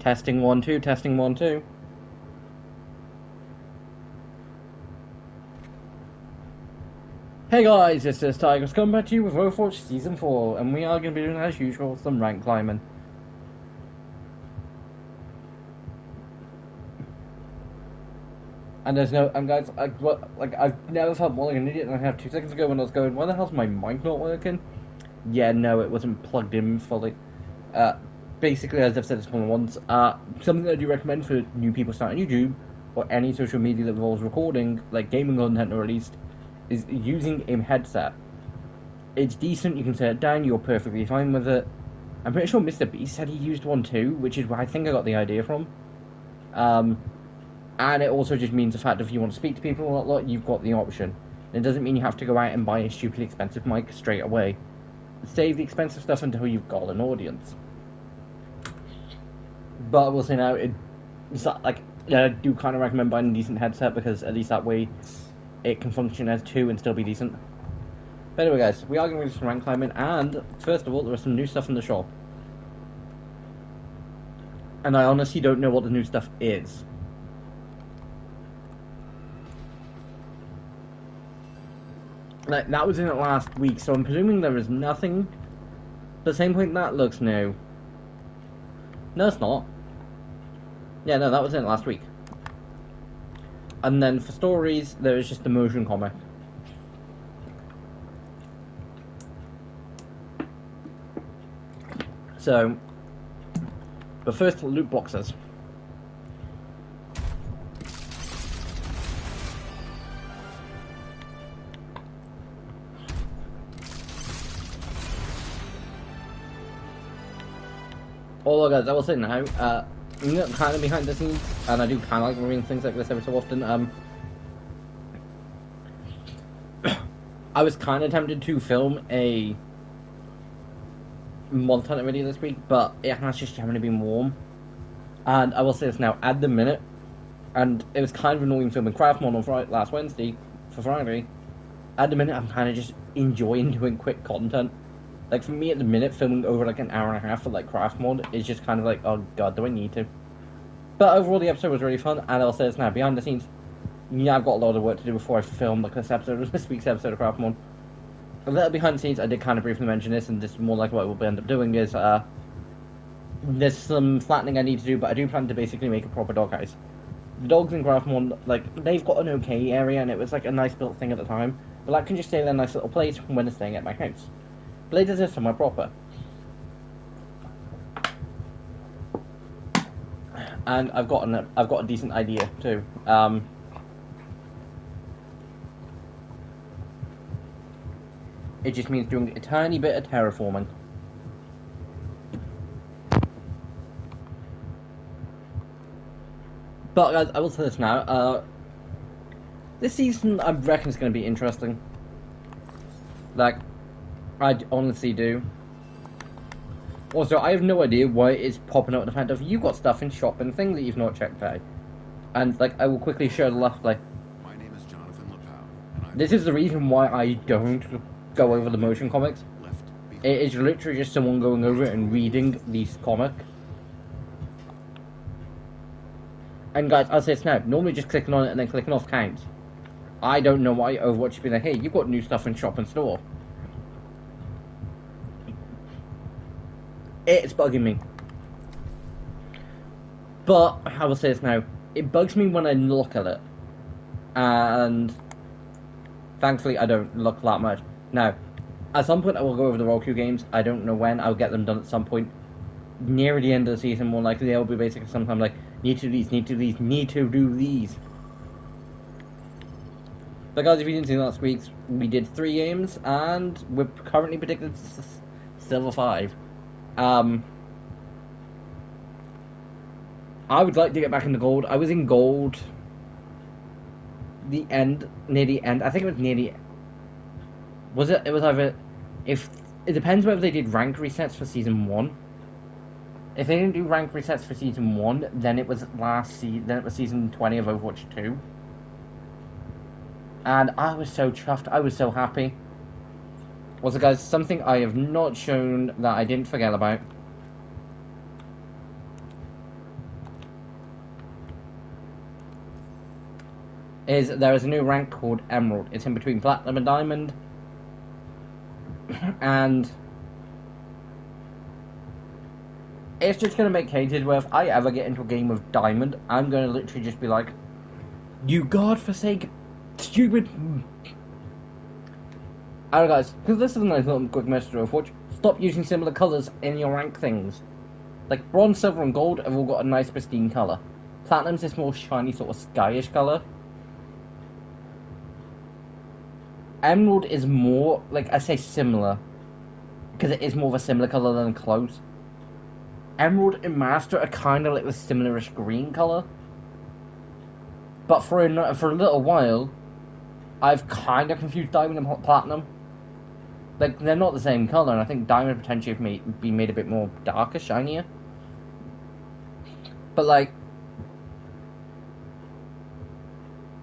Testing 1 2, testing 1 2. Hey guys, this is Tigers coming back to you with Overwatch Season 4, and we are going to be doing, as usual, some rank climbing. And there's no, and guys, I've never felt more like an idiot than I have 2 seconds ago when I was going, why the hell's my mic not working? Yeah, no, it wasn't plugged in fully. Basically, as I've said this more than once, something that I do recommend for new people starting YouTube, or any social media that involves recording, like gaming content or at least, is using a headset. It's decent, you can set it down, you're perfectly fine with it. I'm pretty sure Mr. Beast said he used one too, which is where I think I got the idea from. And it also just means the fact that if you want to speak to people a lot, you've got the option. It doesn't mean you have to go out and buy a stupidly expensive mic straight away. Save the expensive stuff until you've got an audience. But I will say now, I do kind of recommend buying a decent headset because at least that way it can function as two and still be decent. But anyway guys, we are going to do some rank climbing, and first of all, there is some new stuff in the shop. And I honestly don't know what the new stuff is. Like, that was in it last week, so I'm presuming there is nothing. But at the same point, that looks new. No, it's not. Yeah, no, that was in it last week. And then for stories, there is just the motion comic. So, but first, loot boxes. Although guys, I will say now, I'm kind of behind the scenes, and I do kind of like reading things like this every so often. I was kind of tempted to film a Monster Hunter video this week, but it has just generally been warm. And I will say this now, at the minute, and it was kind of annoying filming Craftmon on last Wednesday, for Friday. At the minute, I'm kind of just enjoying doing quick content. Like, for me at the minute, filming over like an hour and a half for like craft mod is just kind of like, oh god, do I need to? But overall, the episode was really fun, and I'll say this now, behind the scenes, yeah, I've got a lot of work to do before I film like this week's episode of craft mod. A little behind the scenes, I did kind of briefly mention this, and this is more like what we'll end up doing is, there's some flattening I need to do, but I do plan to basically make a proper doghouse. The dogs in craft mod, like, they've got an okay area, and it was like a nice built thing at the time, but that can just stay in a nice little place when they're staying at my house. Blades is somewhere proper. And I've got a decent idea too. It just means doing a tiny bit of terraforming. But guys, I will say this now. This season, I reckon it's going to be interesting. Like, I honestly do. Also, I have no idea why it's popping out the fact of you got stuff in shop and things that you've not checked out. And, like, I will quickly share the left, like, my name is Jonathan Lepau, this is the reason why I don't go over the motion comics. It is literally just someone going over it and reading these comic. And guys, I'll say this now, normally just clicking on it and then clicking off counts. I don't know why Overwatch should be like, hey, you've got new stuff in shop and store. It's bugging me. But, I will say this now, it bugs me when I look at it. And thankfully I don't look that much. Now, at some point I will go over the Roku games. I don't know when. I'll get them done at some point. Near the end of the season, more likely they'll be basically sometime like, need to do these, need to do these, need to do these. But guys, if you didn't see last week's, we did 3 games, and we're currently predicted Silver 5. I would like to get back into gold. I was in gold near the end. I think it was near the... Was it? It was either... It depends whether they did rank resets for Season 1. If they didn't do rank resets for Season 1, then it was then it was Season 20 of Overwatch 2. And I was so chuffed. I was so happy. Also, guys, something I have not shown that I didn't forget about. is there is a new rank called Emerald. It's in between Platinum and Diamond. And it's just going to make cases where if I ever get into a game of Diamond, I'm going to literally just be like, you godforsaken, stupid... Alright guys, because this is a nice little quick message to Overwatch, stop using similar colours in your rank things. Like, Bronze, Silver and Gold have all got a nice pristine colour. Platinum's this more shiny sort of skyish colour. Emerald is more, like, I say similar, because it is more of a similar colour than close. Emerald and Master are kind of like the similarish green colour. But for a little while, I've kind of confused Diamond and Platinum. Like, they're not the same colour, and I think Diamond potentially have be made a bit more darker, shinier. But, like,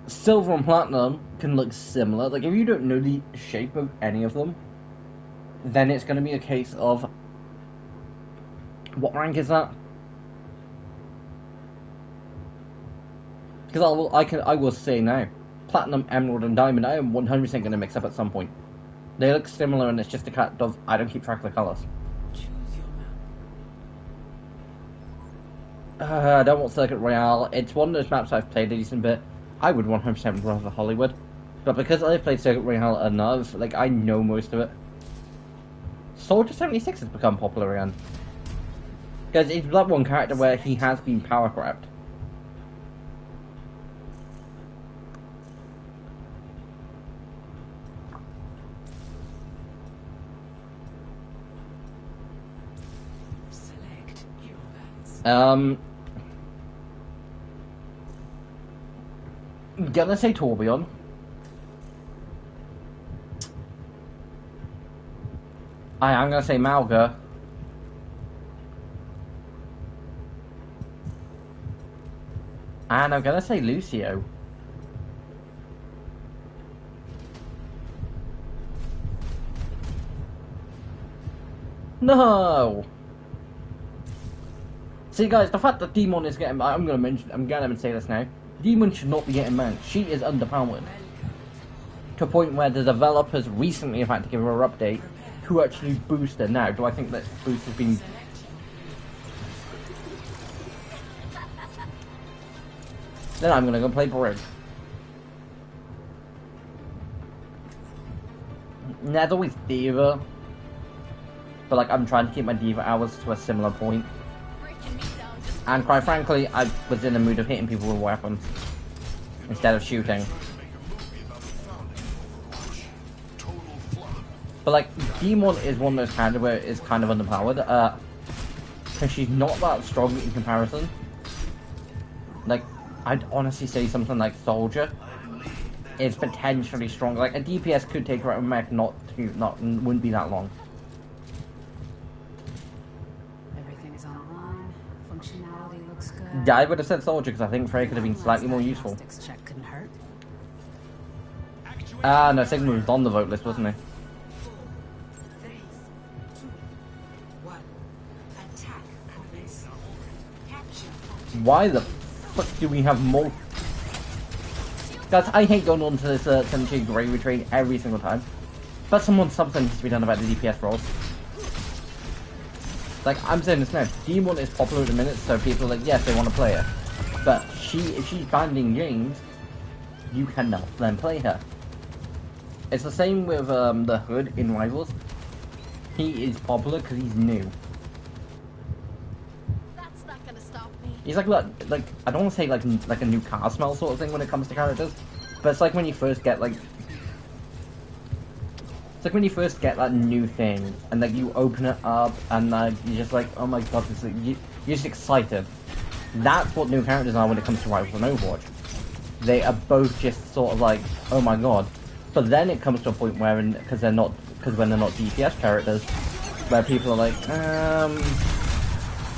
Silver and Platinum can look similar. Like, if you don't know the shape of any of them, then it's going to be a case of, what rank is that? Because I will say now, Platinum, Emerald, and Diamond, I am 100% going to mix up at some point. They look similar, and it's just a cat of I don't keep track of the colours. I don't want Circuit Royale. It's one of those maps I've played a decent bit. I would 100% rather Hollywood, but because I've played Circuit Royale enough, like I know most of it. Soldier 76 has become popular again. Because it's that one character where he has been power grabbed. Gonna say Torbjorn. I am gonna say Malga. And I'm gonna say Lucio. No! See guys, the fact that Demon is getting... I'm gonna say this now. Demon should not be getting banned. She is underpowered. To a point where the developers recently have had to give her an update to actually boost her. Now, do I think that boost has been... Then I'm gonna go play Brig. There's always Diva. But like, I'm trying to keep my Diva hours to a similar point. And quite frankly, I was in the mood of hitting people with weapons instead of shooting. But like, Demon is one of those characters where it's kind of underpowered. Because she's not that strong in comparison. Like, I'd honestly say something like Soldier is potentially strong. Like, a DPS could take her out of mech, wouldn't be that long. Yeah, I would have said Soldier because I think Frey could have been slightly more useful. No, Sigma was on the vote list, wasn't he? Why the fuck do we have more? Guys, I hate going on to this cemetery gravy train every single time. But something needs to be done about the DPS roles. Like, I'm saying this now, Demon is popular at the minute, so people are like, yes, they want to play her. But if she's banned in games, you cannot then play her. It's the same with the Hood in Rivals. He is popular because he's new. That's not gonna stop me. He's like I don't want to say like a new car smell sort of thing when it comes to characters, but it's like when you first get like... It's like when you first get that new thing, and like you open it up, and you're just like, oh my god, you're just excited. That's what new characters are when it comes to Rivals and Overwatch. They are both just sort of like, oh my god. But then it comes to a point where, because when they're not DPS characters, where people are like,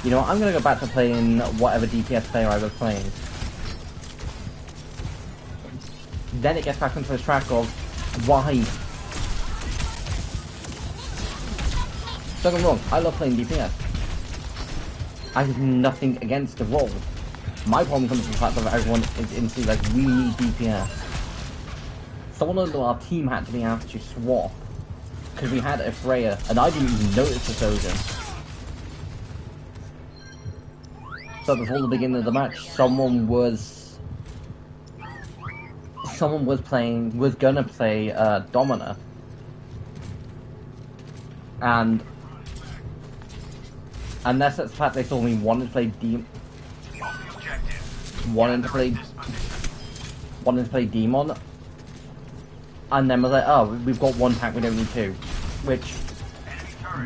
you know what, I'm gonna go back to playing whatever DPS player I was playing. Then it gets back into this track of, why? Don't get me wrong, I love playing DPS. I have nothing against the role. My problem comes from the fact that everyone is instantly like, we need DPS. Someone on our team had to be asked to swap because we had a Freya, and I didn't even notice the Sojourn. So before the beginning of the match, someone was gonna play Domina, and unless it's the fact they saw me wanted to play Demon, and then was like, oh, we've got one tank, we don't need two, which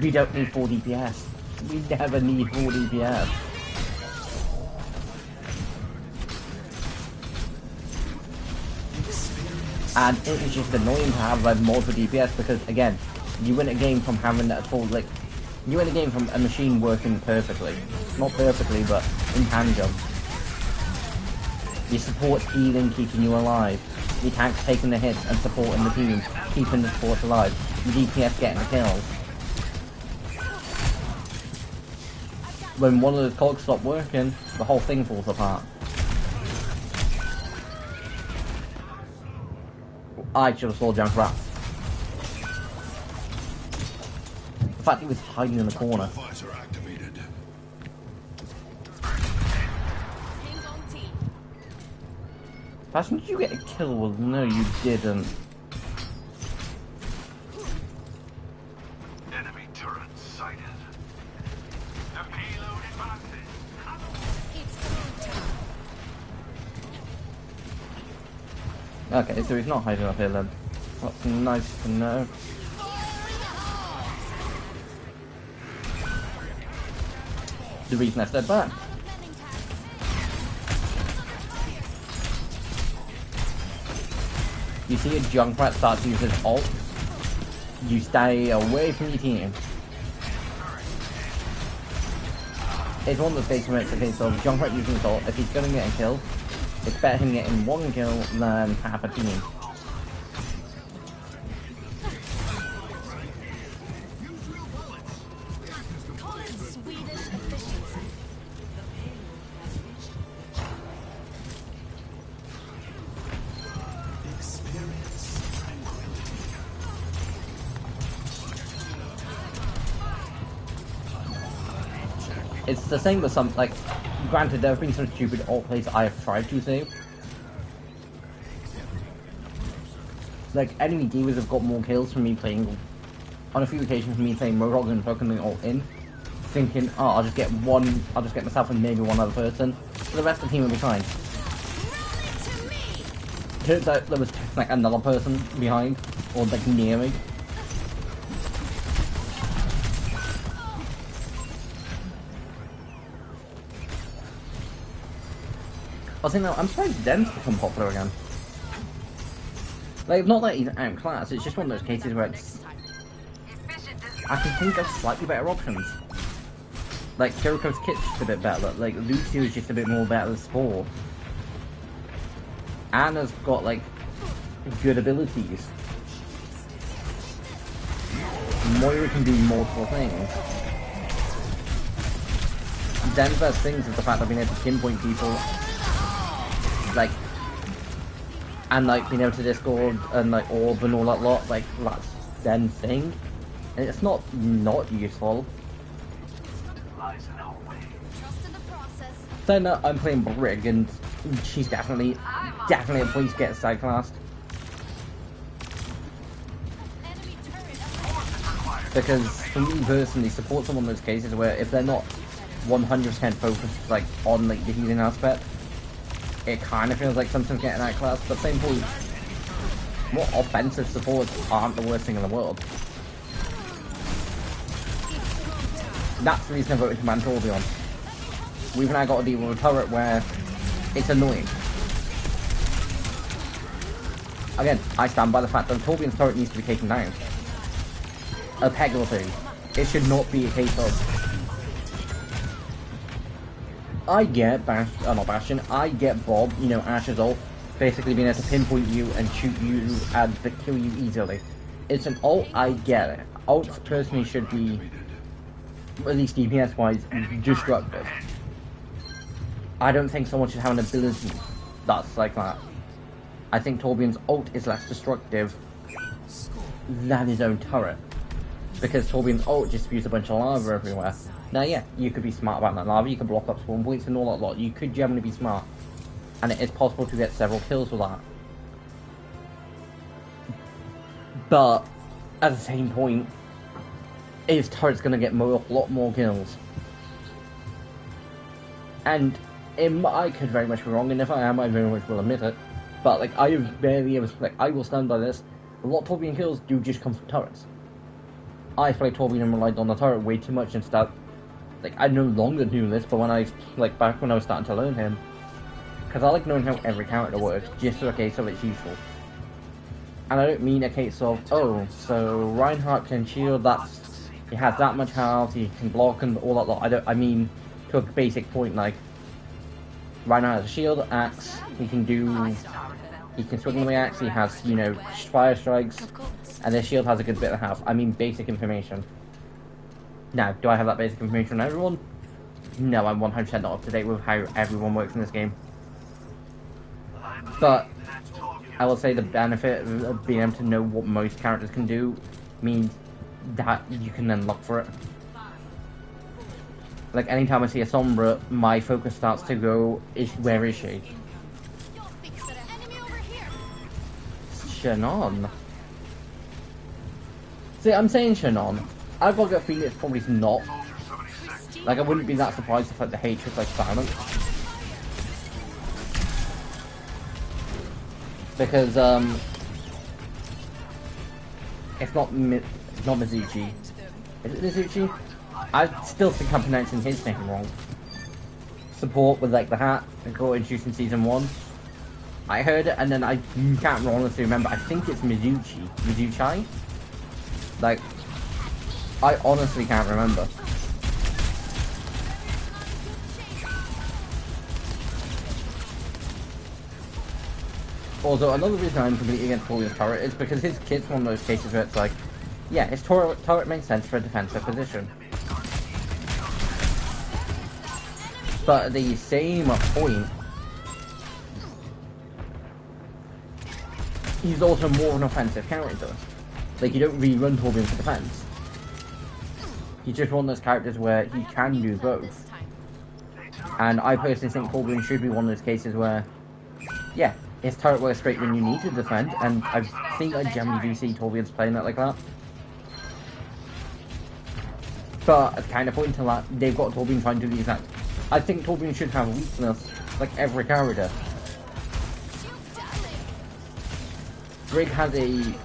we don't need 4 DPS. We never need 4 DPS. And it is just annoying to have like multiple DPS because again, you win a game from having that full like, you win a game from a machine working perfectly, not perfectly, but in tandem. Your support's healing, keeping you alive. Your tank's taking the hits and supporting the team, keeping the support alive. Your DPS getting the kills. When one of those cogs stop working, the whole thing falls apart. I should have saw Junkrat. The fact he was hiding in the corner. Passion, did you get a kill? Well, no, you didn't. Enemy turret sighted. The payload advances. Okay, so he's not hiding up here then. That's nice to know. The reason I stepped back. You see a Junkrat start to use his ult, you stay away from your team. It's one of those cases where it's a case of Junkrat using his ult, if he's gonna get a kill, it's better him getting one kill than half a team. It's the same with some, like, granted there have been some stupid alt plays I have tried to save. Like, enemy divas have got more kills from me playing, on a few occasions from me playing Roadhog and fucking the alt in, thinking, oh, I'll just get myself and maybe one other person, so the rest of the team will be fine. Turns out there was, like, another person behind, or, like, near me. I was thinking, I'm surprised Den's become popular again. Like, not that he's outclassed, it's just one of those cases where it's... I can think of slightly better options. Like, Kiriko's kit's just a bit better, like, Lucio is just a bit more better with sport. Anna's got, like, good abilities. Moira can do multiple things. Den's best things is the fact that being able to pinpoint people, like, and like being able to Discord and like orb and all that lot, like that's Den's thing. And it's not useful. So no, I'm playing Brig and she's definitely a place to get side classed. Because for me personally, support's one of those cases where if they're not 100% focused like on like the healing aspect, it kind of feels like something's getting outclassed. But same point, more offensive supports aren't the worst thing in the world. That's the reason I voted Command Torbjorn. We've now got to deal with a turret where it's annoying. Again, I stand by the fact that Torbjorn's turret needs to be taken down. A peg or two. It should not be a case of... I get Bastion, I get Bob, you know, Ash's ult, basically being able to pinpoint you and shoot you and kill you easily. It's an ult, I get it. Ults personally should be, at least DPS wise, destructive. I don't think someone should have an ability that's like that. I think Torbjorn's ult is less destructive than his own turret. Because Torbjorn's ult just spews a bunch of lava everywhere. Now yeah, you could be smart about that lava, you could block up spawn points and all that lot. You could generally be smart. And it is possible to get several kills with that. But, at the same point, his turret's going to get a lot more kills. And I could very much be wrong, and if I am, I very much will admit it. But, like, I will stand by this. A lot of Torbjorn kills do just come from turrets. I played Torbjorn and relied on the turret way too much instead. Like, I no longer knew this, but when back when I was starting to learn him, because I like knowing how every character works, just so a case of it's useful. And I don't mean a case of, oh, so Reinhardt can shield, he has that much health, he can block and all that lot. I mean to a basic point, like, Reinhardt has a shield, axe, he can swing with the axe, he has, you know, fire strikes, and his shield has a good bit of health. I mean basic information. Now, do I have that basic information on everyone? No, I'm 100% not up to date with how everyone works in this game. But I will say the benefit of being able to know what most characters can do means that you can then look for it. Like, anytime I see a Sombra, my focus starts to go, where is she? Shannon. See, I'm saying Shannon. I've got a gut feeling it's probably not. Like, I wouldn't be that surprised if, like, the hatred's, like, silent. Because, it's not Mizuchi. Is it Mizuchi? I still think I'm pronouncing his name wrong. Support with, like, the hat that got introduced in Season 1. I heard it, and then I can't honestly remember. I think it's Mizuchi. Mizuchi? Like, I honestly can't remember. Also, another reason I'm completely against Torbjorn's turret is because his kit's one of those cases where it's like, yeah, his turret makes sense for a defensive position. But at the same point, he's also more an offensive character. Like, you don't really run Torbjorn for defense. He's just one of those characters where he can do both. And I personally think Torbjorn should be one of those cases where, yeah, his turret works great when you need to defend, and I think I generally do see Torbjorn's playing it like that. But at kind of point to that, they've got Torbjorn trying to do the exact. I think Torbjorn should have a weakness, like every character. Brig has a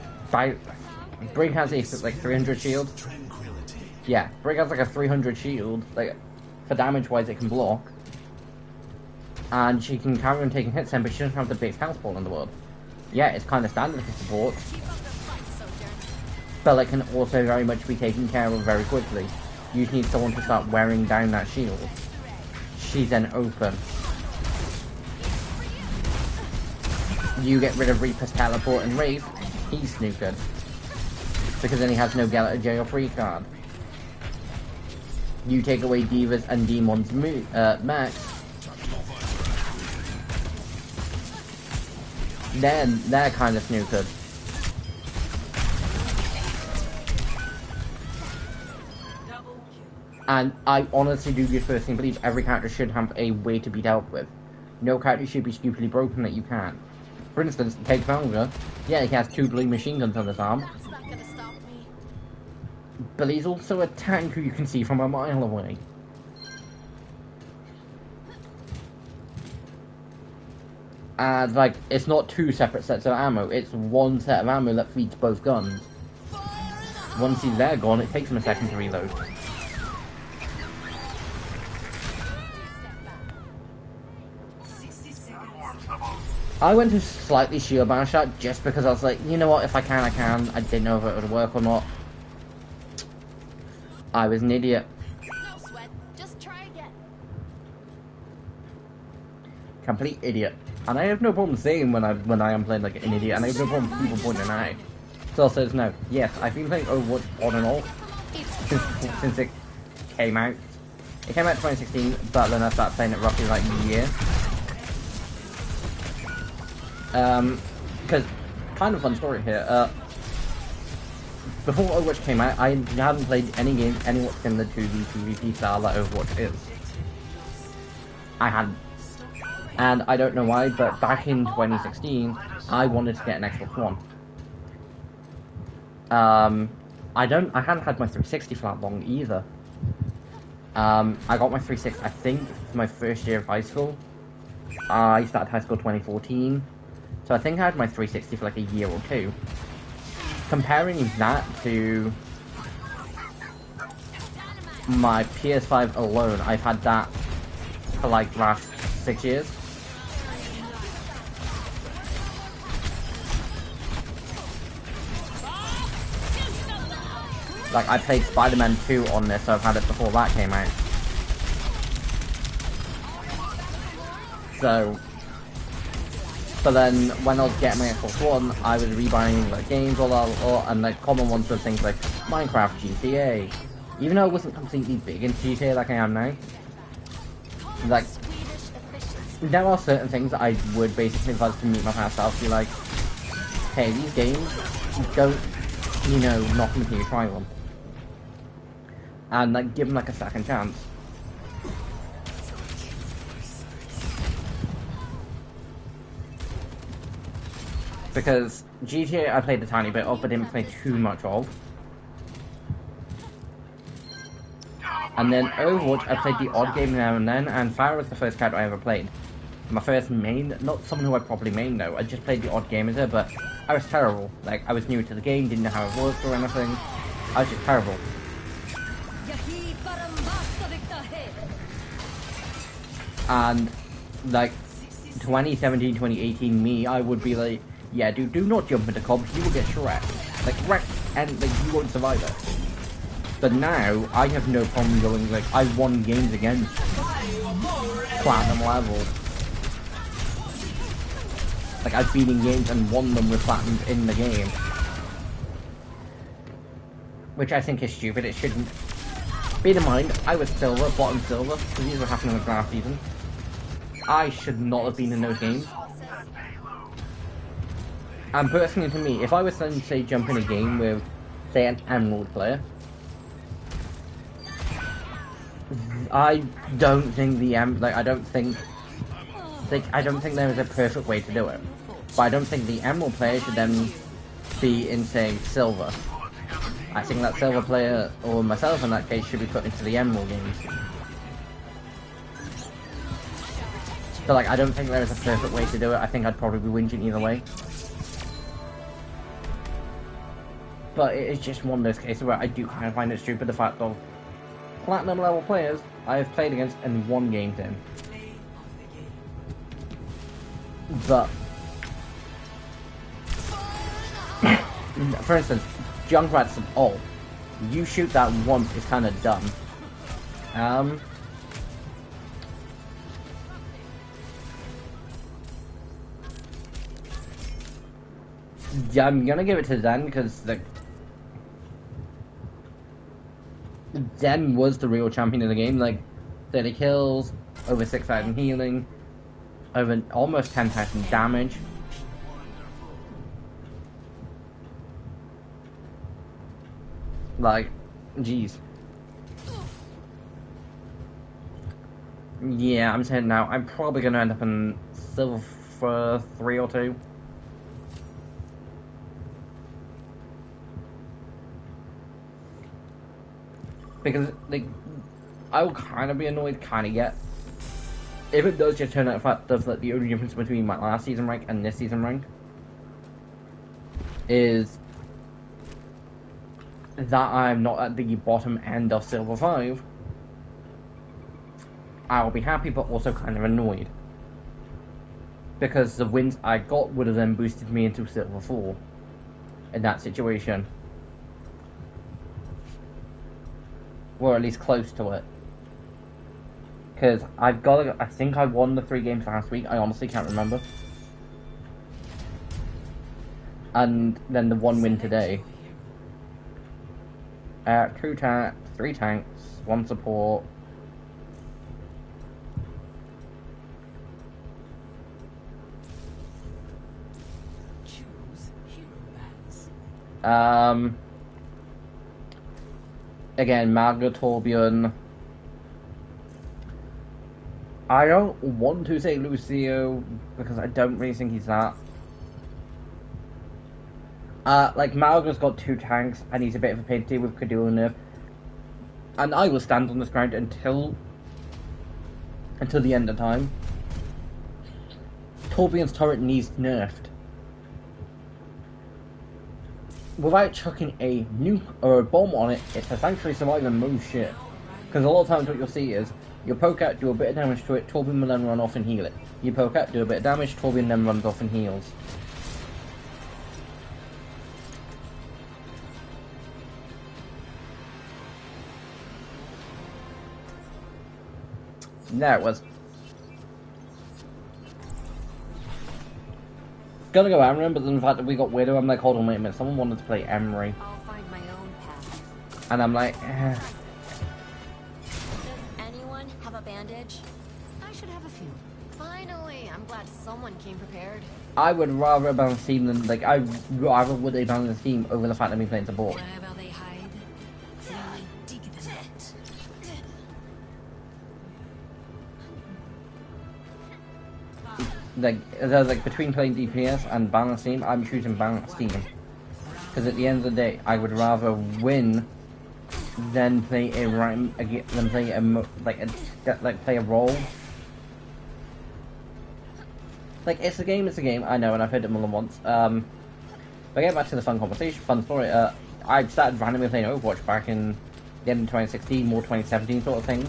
like 300 shield. Yeah, Brig has like a 300 shield. Like, for damage wise, it can block. And she can carry on taking hits then, but she doesn't have the biggest health ball in the world. Yeah, it's kind of standard for support. But it can also very much be taken care of very quickly. You need someone to start wearing down that shield. She's then open. You get rid of Reaper's teleport and Wraith, he's snookered. Because then he has no Gala jail free card. You take away Diva's and Demon's max. Then they're kind of snookered. And I honestly do just personally believe every character should have a way to be dealt with. No character should be stupidly broken that you can't. For instance, take Valga. Yeah, he has 2 blue machine guns on his arm. That's not gonna stop me. But he's also a tank who you can see from a mile away. And, like, it's not 2 separate sets of ammo, it's 1 set of ammo that feeds both guns. Once he's there gone, it takes him a second to reload. I went to slightly shield bound shot just because I was like, you know what, if I can, I can. I didn't know if it would work or not. I was an idiot. No sweat. Just try again. Complete idiot. And I have no problem saying when I am playing like an idiot, and I have no problem people pointing out. So says no. Yes, I've been playing Overwatch on and off since it came out. It came out in 2016, but then I started playing it roughly like a year. Because, kind of fun story here, before Overwatch came out, I hadn't played any game anywhat similar to the PvP style that Overwatch is. I hadn't. And I don't know why, but back in 2016, I wanted to get an Xbox One. I hadn't had my 360 for that long either. I got my 360, I think, for my first year of high school. I started high school 2014, so I think I had my 360 for like a year or two. Comparing that to my PS5 alone, I've had that for like the last 6 years. Like, I played Spider-Man 2 on this, so I've had it before that came out. So, but then when I was getting my Xbox One, I was rebuying like games and like common ones were things like Minecraft, GTA. Even though I wasn't completely big into GTA like I am now, like there are certain things that I would basically, if I was to meet my past self, be like, hey, these games, don't, you know, knock them until you try them. And like give them like a second chance. Because GTA I played a tiny bit of, but didn't play too much of. And then Overwatch I played the odd game now and then, and Fire was the first character I ever played. My first main, not someone who I properly main though, I just played the odd game as her, but I was terrible. Like, I was new to the game, didn't know how it worked or anything. I was just terrible. And like 2017, 2018 me, I would be like, yeah, dude, do not jump into comps, you will get wrecked. Like, wrecked, and like, you won't survive it. But now, I have no problem going, like, I won games against platinum level. Like, I've been in games and won them with platinums in the game. Which I think is stupid, it shouldn't. Bear in mind, I was silver, bottom silver, because these were happening with last season. I should not have been in those games. And personally to me, if I was to say jump in a game with, say, an Emerald player, I don't think I don't think there is a perfect way to do it. But I don't think the Emerald player should then be in, say, Silver. I think that Silver player, or myself in that case, should be put into the Emerald games. So like, I don't think there is a perfect way to do it. I think I'd probably be whinging either way. But it is just one of those cases where I do kind of find it stupid, the fact of platinum level players I have played against and won games in. But for instance, Junkrat's ult. You shoot that once, it's kind of dumb. Yeah, I'm gonna give it to Zen because Zen was the real champion of the game. Like 30 kills, over 6,000 healing, over almost 10,000 damage. Like, jeez. Yeah, I'm saying now, I'm probably gonna end up in Silver 3 or 2. Because, like, I will kind of be annoyed, kind of get, if it does just turn out fact that the only difference between my last season rank and this season rank is that I'm not at the bottom end of Silver 5, I'll be happy but also kind of annoyed. Because the wins I got would have then boosted me into Silver 4 in that situation. Or at least close to it. Because I think I won the 3 games last week, I honestly can't remember. And then the 1 win today. 3 tanks, 1 support, Again, Magda, Torbjorn. I don't want to say Lucio because I don't really think he's that. Like, Malga's got 2 tanks, and he's a bit of a pain to deal with Cadil and nerf. And I will stand on this ground until the end of time. Torbjorn's turret needs nerfed. Without chucking a nuke or a bomb on it, it's essentially surviving most shit. Because a lot of times what you'll see is, you'll poke out, do a bit of damage to it, Torbjorn will then run off and heal it. You poke out, do a bit of damage, Torbjorn then runs off and heals. There it was. Gonna go Amryn, but then the fact that we got Widow, I'm like, hold on, wait a minute, someone wanted to play Emery. I'll find my own path. And I'm like, Does anyone have a bandage? I should have a few. Finally, I'm glad someone came prepared. I would rather balance team than, like, I rather would a balance team over the fact that me playing support. Wherever they hide, I dig the net. Like between playing DPS and balance team, I'm choosing balance team. Because at the end of the day, I would rather win than play a play a role. Like, it's a game, I know, and I've heard it more than once. But getting back to the fun story, I started randomly playing Overwatch back in the end of 2016, more 2017 sort of thing.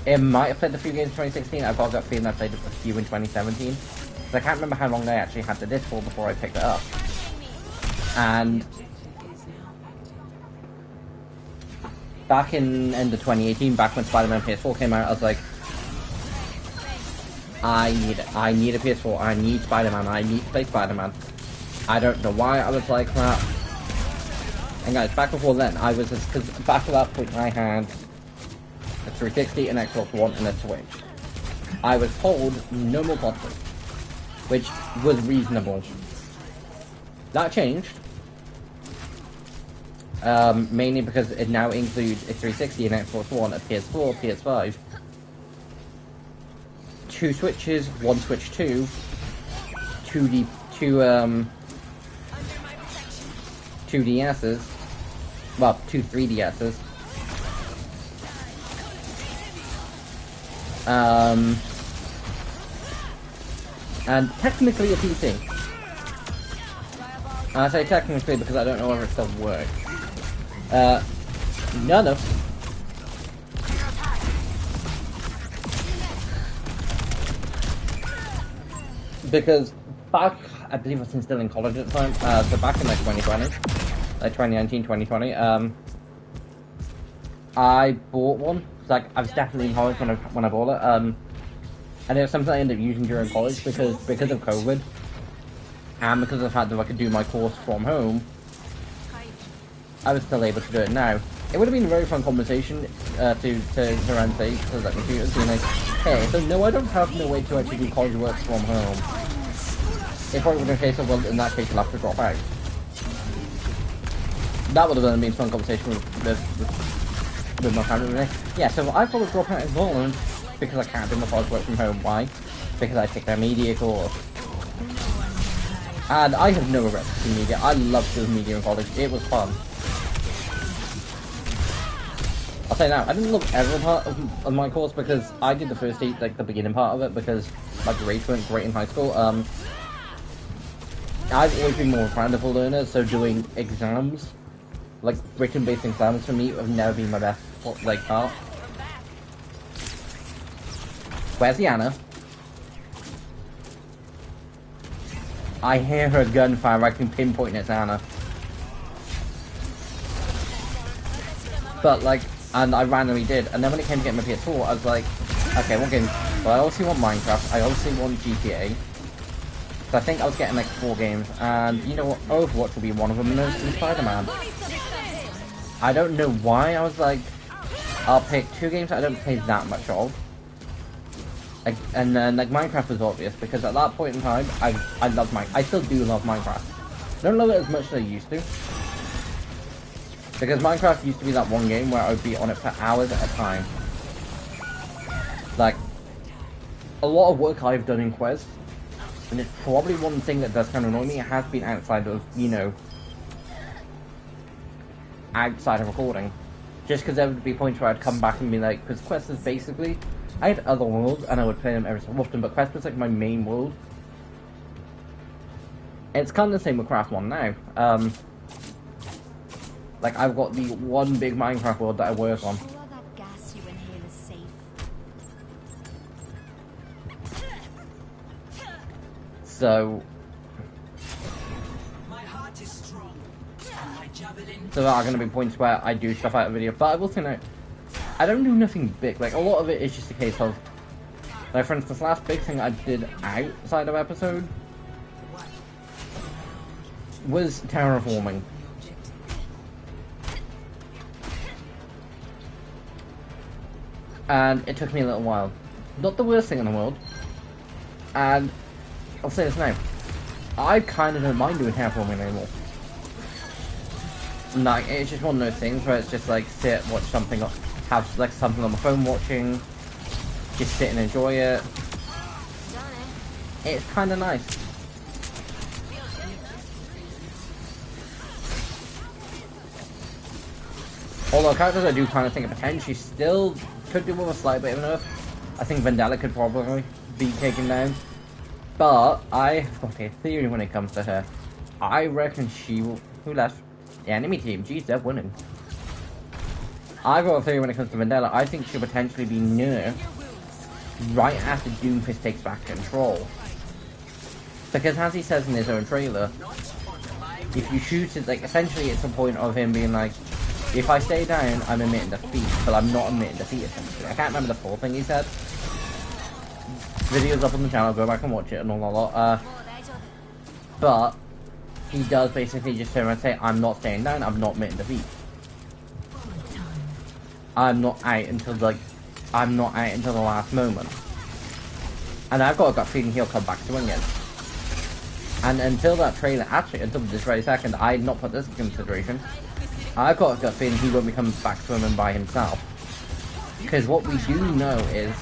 It might have played a few games in 2016, I've got a gut feeling I played a few in 2017. So I can't remember how long I actually had the disc for before I picked it up. And back in end of 2018, back when Spider-Man PS4 came out, I was like, I need a PS4, I need Spider-Man, I need to play Spider-Man. I don't know why I was like that. And guys, back before then, I was just, because back at that point I had a 360, an Xbox One, and a Switch. I was told no more boxes, which was reasonable. That changed. Mainly because it now includes a 360, an Xbox One, a PS4, PS5, 2 Switches, 1 Switch 2, 2 DS's, well, 2 3DS's, and technically a PC. I say technically because I don't know whether it still works. None of. Because back, I believe I was still in college at the time, so back in like 2020, like 2019, 2020, I bought one. Like, I was definitely in college when I bought it, and it was something I ended up using during college because of COVID, and because of the fact that I could do my course from home, I was still able to do it now. It would have been a very fun conversation to run say, because like computers being like, hey, so no, I don't have no way to actually do college work from home. If I would have case of, well, in that case, you'll have to drop out. That would have been a fun conversation with my family. Like, yeah, so I probably drop out as well because I can't do my college work from home. Why? Because I picked a media course. And I have no regrets in media. I loved doing media in college. It was fun. I'll say now, I didn't love every part of my course because I did the first eight, like the beginning part of it, because my grades weren't great in high school. I've always been more of a practical learner, so doing exams, like written-based exams for me, have never been my best like part. Where's the Anna? I hear her gunfire. I can pinpoint it's Anna. But like, and I randomly did, and then when it came to getting my PS4, I was like, okay, what game? Well, I obviously want Minecraft. I obviously want GTA. So I think I was getting like 4 games, and you know what? Overwatch will be one of them, and there's Spider-Man. I don't know why. I was like, I'll pick 2 games that I don't play that much of. Like, and then like Minecraft was obvious because at that point in time, I loved I still do love Minecraft. I don't love it as much as I used to, Because Minecraft used to be that one game where I would be on it for hours at a time. Like, a lot of work I've done in Quest, and it's probably one thing that does kind of annoy me, it has been outside of, you know, outside of recording. Just because there would be points where I'd come back and be like, because Quest is basically, I had other worlds and I would play them every so often, but Quest was like my main world. It's kind of the same with Craft 1 now. Like, I've got the one big Minecraft world that I work on. Sure that gas you inhale is safe. So, My heart is strong. My javelin. so there are going to be points where I do stuff out of video, but I will say now, I don't do nothing big. Like, a lot of it is just a case of, like, for instance, the last big thing I did outside of episode was terraforming. And it took me a little while. Not the worst thing in the world. And I'll say this now, I kind of don't mind doing terraforming anymore. Like, it's just one of those things where it's just like sit, watch something, have like something on my phone watching, just sit and enjoy it. Done it. It's kind of nice. Although characters I do kind of think are potentially still could do with a slight bit of nerf. I think Vendetta could probably be taken down. But I've got a theory when it comes to her. I reckon she will... Who left? The enemy team. Geez, they're winning. I've got a theory when it comes to Vendetta. I think she'll potentially be nerfed right after Doomfist takes back control. Because as he says in his own trailer, if you shoot it, like, essentially it's the point of him being like, if I stay down, I'm admitting defeat, but I'm not admitting defeat, essentially. I can't remember the full thing he said. Video's up on the channel, go back and watch it and all that. But he does basically just turn around and say, I'm not staying down, I'm not admitting defeat. I'm not out until, like, I'm not out until the last moment. And I've got a gut feeling he'll come back swinging. And until that trailer, actually, until this very second, I had not put this in consideration. I've got a gut feeling he won't be coming back swimming by himself. Because what we do know is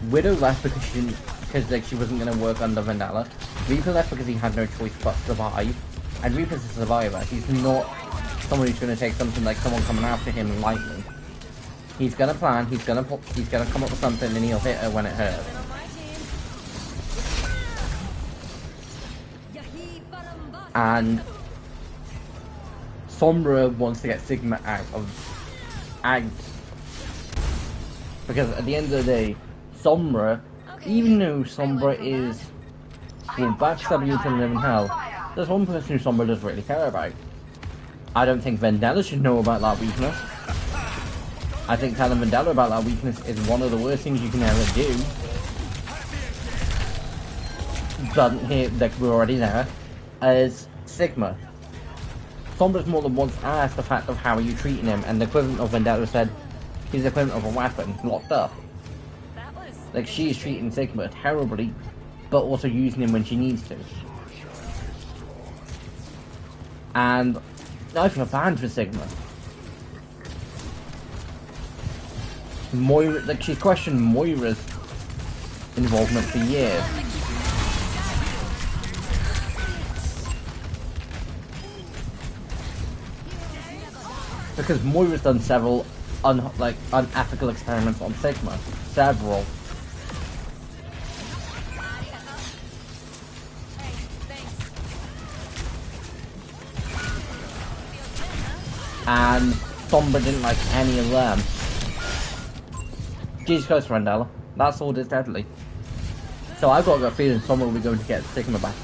Widow left because she didn't, because like she wasn't going to work under Vandala. Reaper left because he had no choice but to survive. And Reaper's a survivor. He's not someone who's going to take something like someone coming after him lightly. He's going to plan. He's going to come up with something, and he'll hit her when it hurts. And Sombra wants to get Sigma out. Because at the end of the day, Sombra, even though Sombra is will backstab you to live in hell, there's one person who Sombra doesn't really care about. I don't think Vendetta should know about that weakness. I think telling Vendetta about that weakness is one of the worst things you can ever do. But here, like we're already there, as Sigma. Sombra's more than once asked the fact of how are you treating him, and the equivalent of Vendetta said he's the equivalent of a weapon, locked up. Like, she's treating Sigma terribly, but also using him when she needs to. And I feel bad for Sigma. Moira, like, she's questioned Moira's involvement for years. Because Moira's done several unethical experiments on Sigma. Several. And Sombra didn't like any of them. Jesus Christ, Randella. That sword is deadly. So I've got a good feeling Sombra will be going to get Sigma back.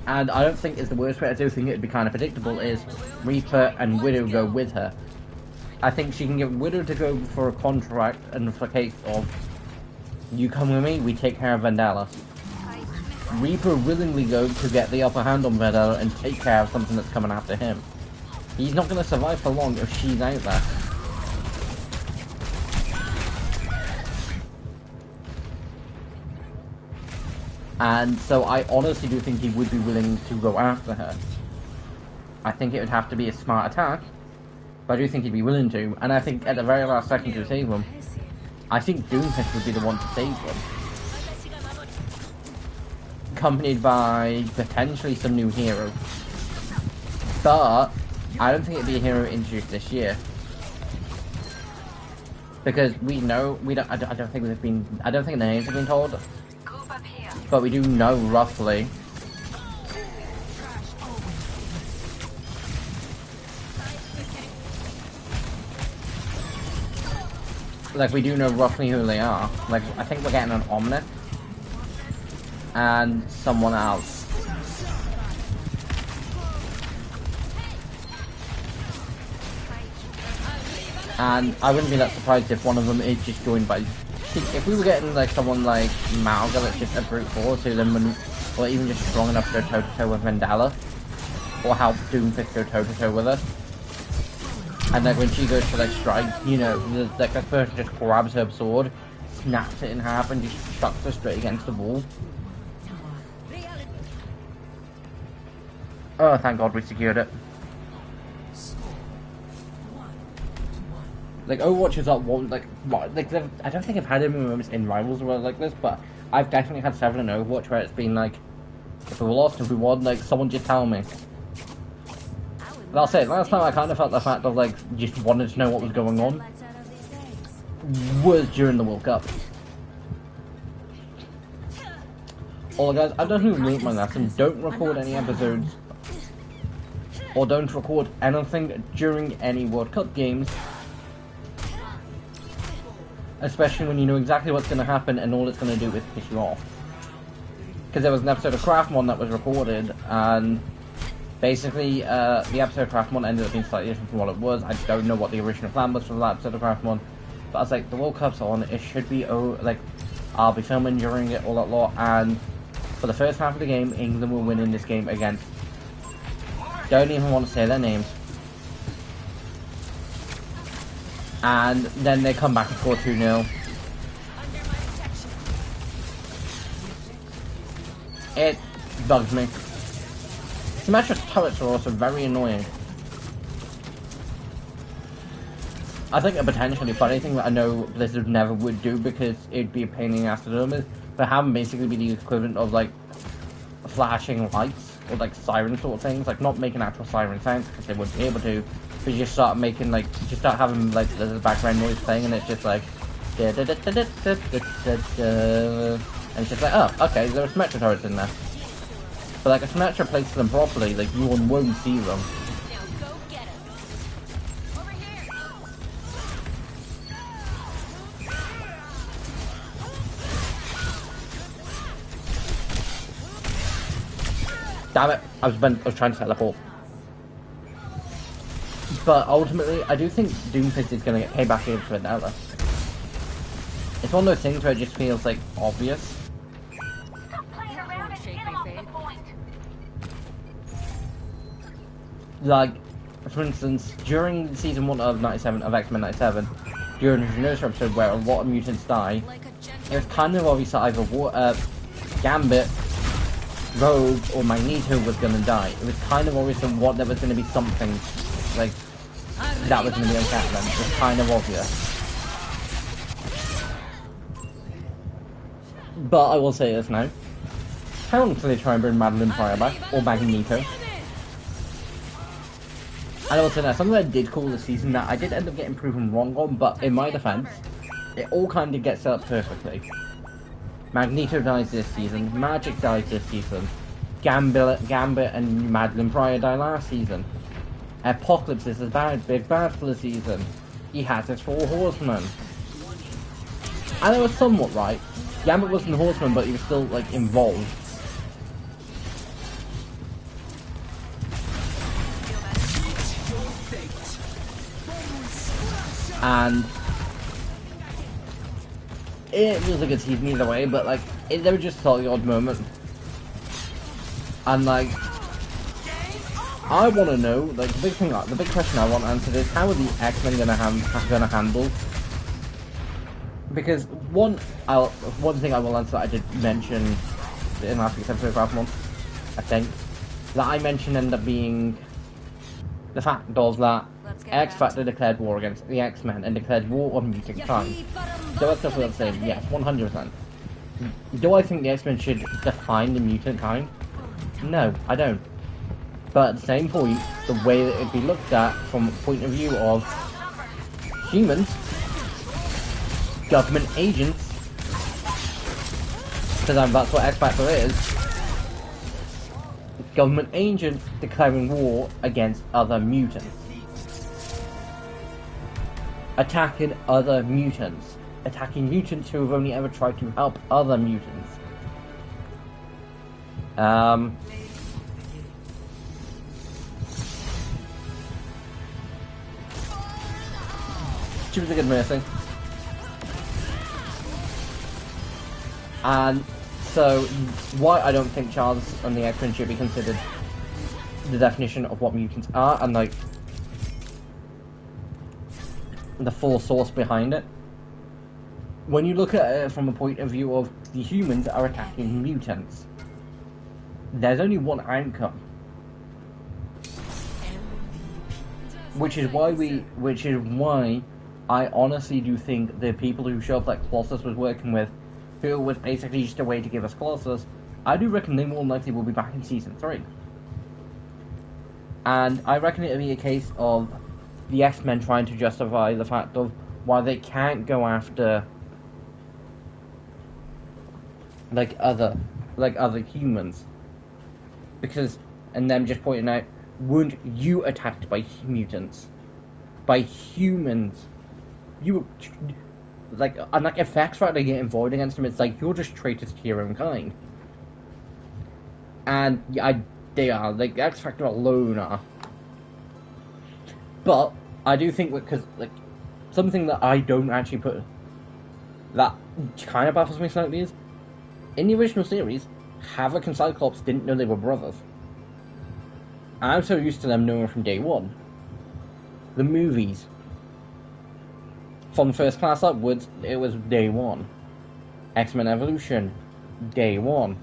And I don't think it's the worst way. I do think it'd be kind of predictable is Reaper and Widow go with her. I think she can get Widow to go for a contract and for a case of you come with me, we take care of Vandala. Reaper willingly go to get the upper hand on Vandala and take care of something that's coming after him. He's not going to survive for long if she's out there. And so I honestly do think he would be willing to go after her. I think it would have to be a smart attack, but I do think he'd be willing to. And I think at the very last second to save him, I think Doomfist would be the one to save them. Accompanied by potentially some new hero. But I don't think it'd be a hero introduced this year. Because we know, I don't think the names have been told. But we do know roughly. Like, we do know roughly who they are. Like, I think we're getting an Omnic. And someone else. And I wouldn't be that surprised if one of them is just joined by... If we were getting, like, someone like Malga that's just a brute force who then wouldn't... Or even just strong enough to go toe-to-toe with Vendala. Or help Doomfist go toe-to-toe with her. And like when she goes to like strike, you know, like that person just grabs her sword, snaps it in half, and just chucks her straight against the wall. Oh, thank God we secured it. Like Overwatch is not one like I don't think I've had any moments in Rivals where like this, but I've definitely had several in Overwatch where it's been like, if we lost, if we won, like someone just tell me. And I'll say, last time I kind of felt the fact of like just wanted to know what was going on was during the World Cup. Oh guys, I don't know who learned my lesson. Don't record any episodes or don't record anything during any World Cup games, especially when you know exactly what's going to happen and all it's going to do is piss you off. Because there was an episode of Craftmon that was recorded, and basically the episode of Craftmon ended up being slightly different from what it was. I don't know what the original plan was for that episode of Craftmon, but I was like, the World Cup's on, it should be, like, I'll be filming during it, all that lot, and for the first half of the game, England will win in this game against, don't even want to say their names. And then they come back and score 2-0. It bugs me. Symmetric turrets are also very annoying. I think a potentially funny thing that I know Blizzard never would do because it'd be a pain in the ass to do is, but have them basically be the equivalent of like flashing lights or like siren sort of things, like not making actual siren sounds because they wouldn't be able to, but you just start making like, just start having like the background noise playing and it's just like da da da da da da da da da, and it's just like, oh, okay, there are Symmetra turrets in there. But like if Symmetra places them properly, like you won't see them. Now go get him. Over here. Damn it, I was trying to teleport. But ultimately, I do think Doomfist is going to get paid back against Vanilla. It's one of those things where it just feels like obvious. Like, for instance, during season 1 of 97 of X-Men 97, during the nurse episode where a lot of mutants die, it was kind of obvious that either Gambit, Rogue, or Magneto was going to die. It was kind of obvious that there was going to be something like that was going to be on Catman. It was kind of obvious. But I will say this now. How long can they try and bring Madeline Pryor back? Or Magneto? And I will say that something I did call this season that I did end up getting proven wrong on, but in my defense, it all kind of gets set up perfectly. Magneto dies this season, Magic dies this season, Gambit and Madeline Pryor die last season. Apocalypse is a big bad for the season. He has his 4 horsemen. And it was somewhat right. Gambit wasn't a horseman, but he was still, like, involved. And it was a good season either way, but, like, they were just totally odd moment. And, like, I want to know, like, the big question I want answered is, how are the X-Men gonna handle? Because one thing I will answer that I did mention in last week's episode of Graph I think, that I mentioned ended up being the fact of that Let's get X back Factor declared war against the X-Men and declared war on mutant kind. Do I still feel the same? Yes, 100%. Do I think the X-Men should define the mutant kind? No, I don't. But at the same point, the way that it'd be looked at from a point of view of humans, government agents, because that's what X Factor is, government agents declaring war against other mutants. Attacking other mutants. Attacking mutants who have only ever tried to help other mutants. She was a good mercy. And so, why I don't think Charles and the X-Men should be considered the definition of what mutants are, and like the full source behind it. When you look at it from a point of view of the humans are attacking mutants, there's only one outcome. Which is why I honestly do think the people who show up that Colossus was working with, who was basically just a way to give us Colossus, I do reckon they more than likely will be back in Season 3. And I reckon it'll be a case of the X-Men trying to justify the fact of why they can't go after other humans. Because, and them just pointing out, weren't you attacked by mutants? By humans? You, and if X Factor get involved against them, it's like, you're just traitors to your own kind. And, they are, X Factor alone are. But, I do think, because, something that I don't actually put, that kind of baffles me slightly is, in the original series, Havoc and Cyclops didn't know they were brothers. I'm so used to them knowing from day one. The movies, from First Class upwards, it was day one. X-Men Evolution, day one.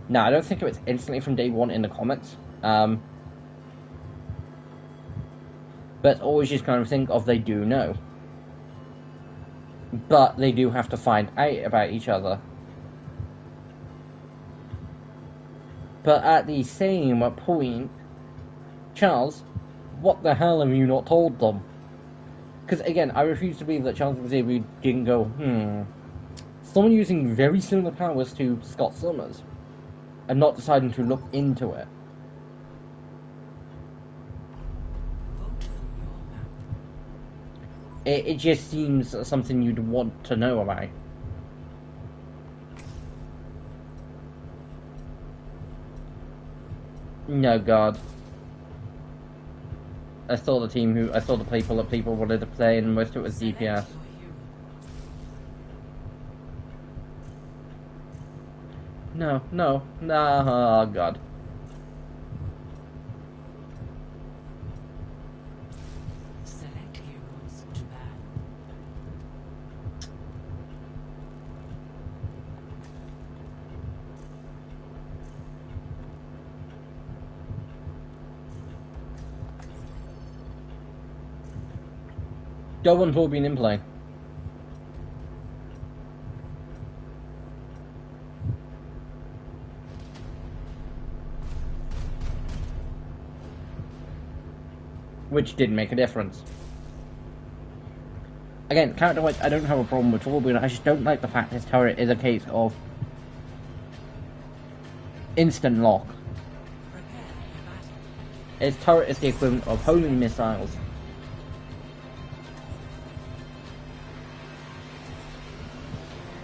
Now, I don't think it was instantly from day one in the comics. But always just kind of think of they do know. But they do have to find out about each other. But at the same point, Charles, what the hell have you not told them? Because again, I refuse to believe that Charles Xavier didn't go, someone using very similar powers to Scott Summers, and not deciding to look into it. It just seems something you'd want to know about. No, God. I saw the people that people wanted to play, and most of it was DPS. No, oh God. Select heroes to ban. Go on for being in play. Which did make a difference. Again, character-wise, I don't have a problem with all, but I just don't like the fact his turret is a case of instant lock. His turret is the equivalent of homing missiles.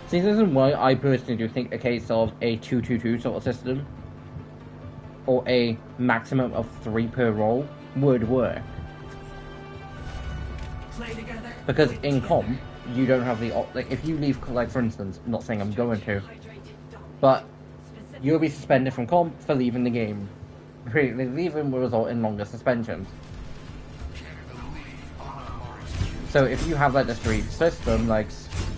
See, this is why I personally do think a case of a 2-2-2 sort of system, or a maximum of 3 per roll, would work. Because in comp, you don't have the if you leave, for instance, I'm not saying I'm going to, but you'll be suspended from comp for leaving the game. Leaving will result in longer suspensions. So if you have the street system,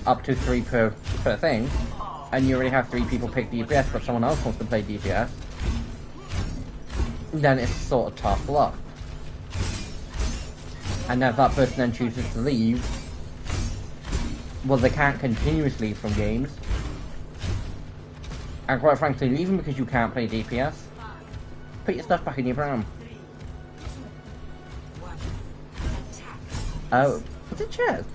up to 3 per thing, and you already have 3 people pick DPS, but someone else wants to play DPS, then it's sort of tough luck. And if that person then chooses to leave, well, they can't continuously leave from games. And quite frankly, even because you can't play DPS, put your stuff back in your pram. Oh, what's it chairs?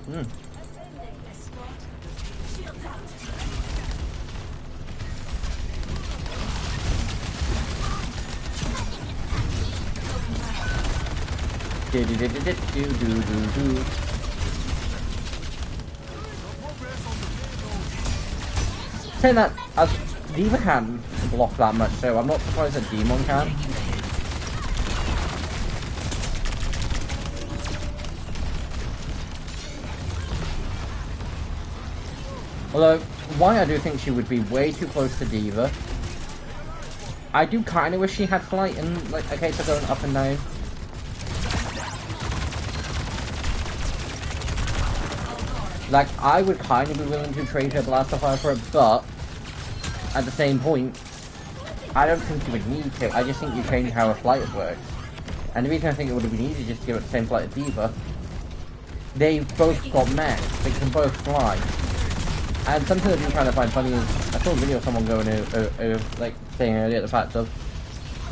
Saying that, as D.Va can block that much, so I'm not surprised that Demon can. Although, why I do think she would be way too close to D.Va. I do kind of wish she had flight in, like, a case of going up and down. Like, I would kind of be willing to trade her Blaster Fire for it, but at the same point, I don't think you would need to. I just think you change how her flight works. And the reason I think it would have been easy just to give it the same flight as D.Va, they've both got mech, they can both fly. And something I've been trying to find funny is, I saw a video of someone going like, saying earlier the fact of,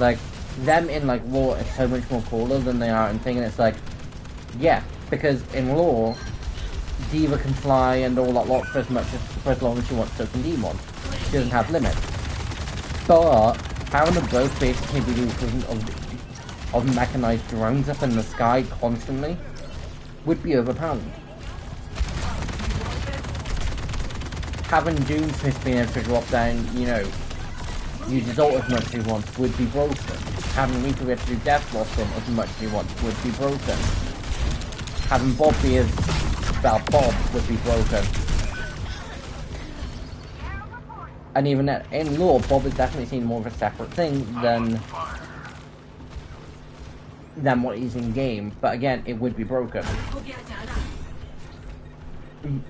like, them in, like, lore is so much more cooler than they are in thing, and it's like, yeah, because in lore, D.Va can fly and all that lot for as long as she wants to, can Demon. She doesn't have limits. But having them both basically be the equivalent of mechanized drones up in the sky constantly would be overpowered. Having Doomfist being able to drop down, you know, use his ult as much as he wants would be broken. Having Reaper be able to do Death Blossom as much as he wants would be broken. Having Bob be as Bob would be broken. And even in lore, Bob is definitely seen more of a separate thing than what he's in game. But again, it would be broken.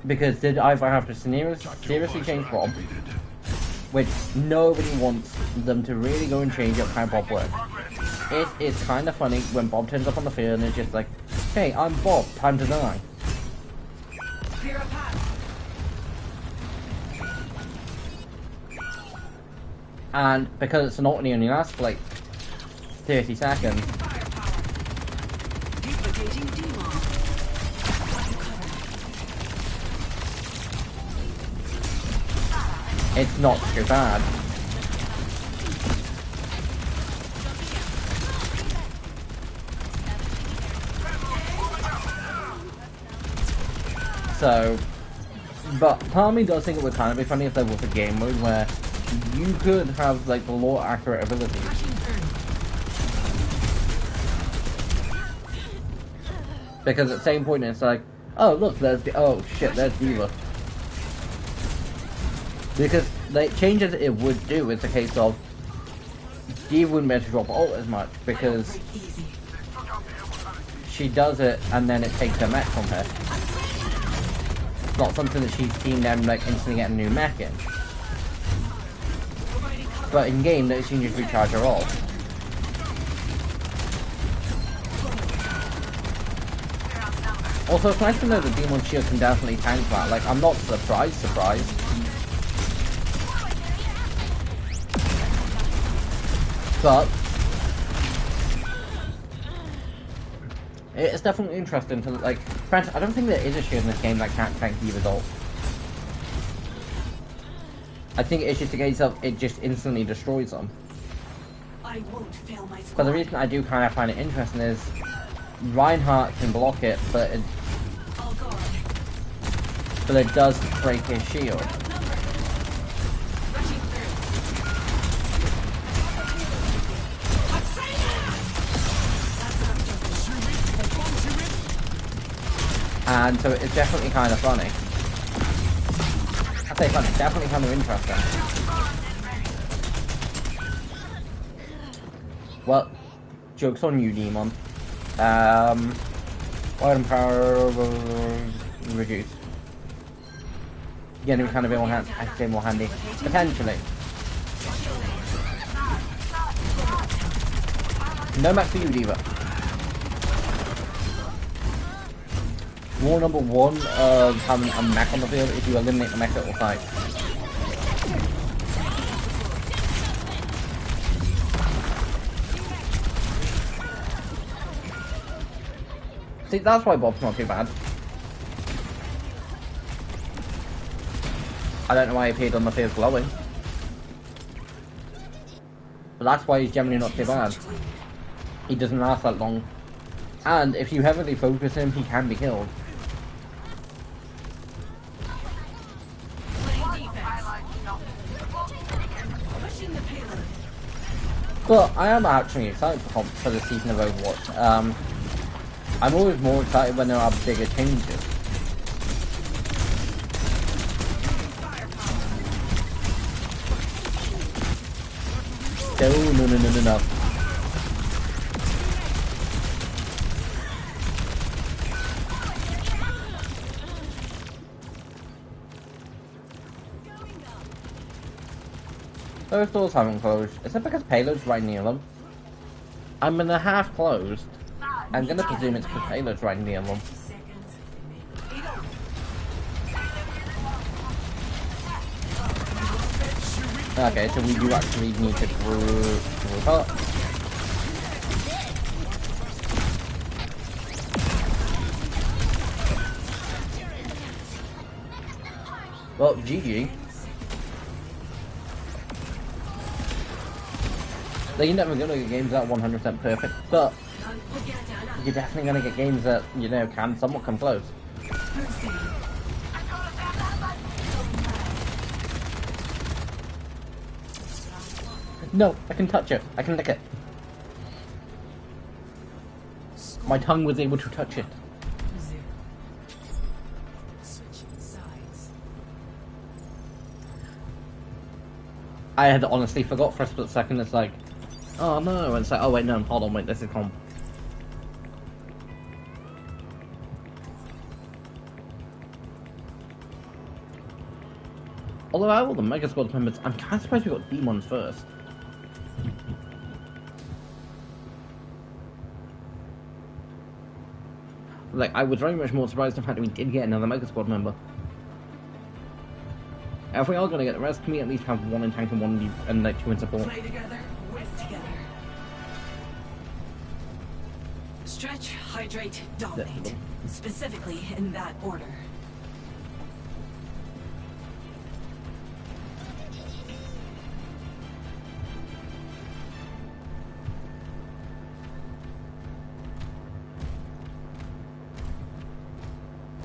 Because they'd either have to seriously change Bob, which nobody wants them to really go and change up how Bob works. It is kind of funny when Bob turns up on the field and it's just like, hey, I'm Bob, time to die. And because it's an ult and he only lasts for like 30 seconds. It's not too bad. So, but part of me does think it would kind of be funny if there was a game mode where you could have like the lore accurate abilities. Because at the same point it's like, oh look, there's there's D.Va. Because the changes it would do is a case of D.Va wouldn't be able to drop ult as much because she does it and then it takes her mech from her. It's not something that she's seen them like instantly get a new mech in. But in game, that she can just recharge her ult. Also, it's nice to know that Demon Shield can definitely tank that. Like, I'm not surprised. But it's definitely interesting to, like, granted, I don't think there is a shield in this game that can't tank D.Va's ult. I think it's just a case of it just instantly destroys them. But the reason I do kind of find it interesting is Reinhardt can block it, but it does break his shield. And so it's definitely kind of funny. I say funny, definitely kind of interesting. Well, joke's on you, Demon. Item power reduced. going to be kind of I say more handy. Potentially. No match for you, Diva. Rule number 1 of having a mech on the field: if you eliminate the mech, it will fight. See, that's why Bob's not too bad. I don't know why he appeared on the field glowing. But that's why he's generally not too bad. He doesn't last that long. And if you heavily focus him, he can be killed. But I am actually excited for the season of Overwatch. I'm always more excited when there are bigger changes. No. Those doors haven't closed. Is it because payload's right near them? I'm in a half closed. I'm gonna presume it's because payload's right near them. Okay, so we do actually need to group up. Well, GG. Like, you're never gonna get games that 100% perfect, but you're definitely gonna get games that, you know, can somewhat come close. No, I can touch it. I can lick it. My tongue was able to touch it. I had honestly forgot for a split second. It's like, oh no, and it's like, oh wait, no, hold on, wait, this is calm. Although out of all the Mega Squad members, I'm kind of surprised we got Demons first. Like, I was very much more surprised the fact that we did get another Mega Squad member. And if we are going to get the rest, can we at least have one in tank and one and like 2 in support? Play together, win together. Stretch, hydrate, dominate. Specifically in that order.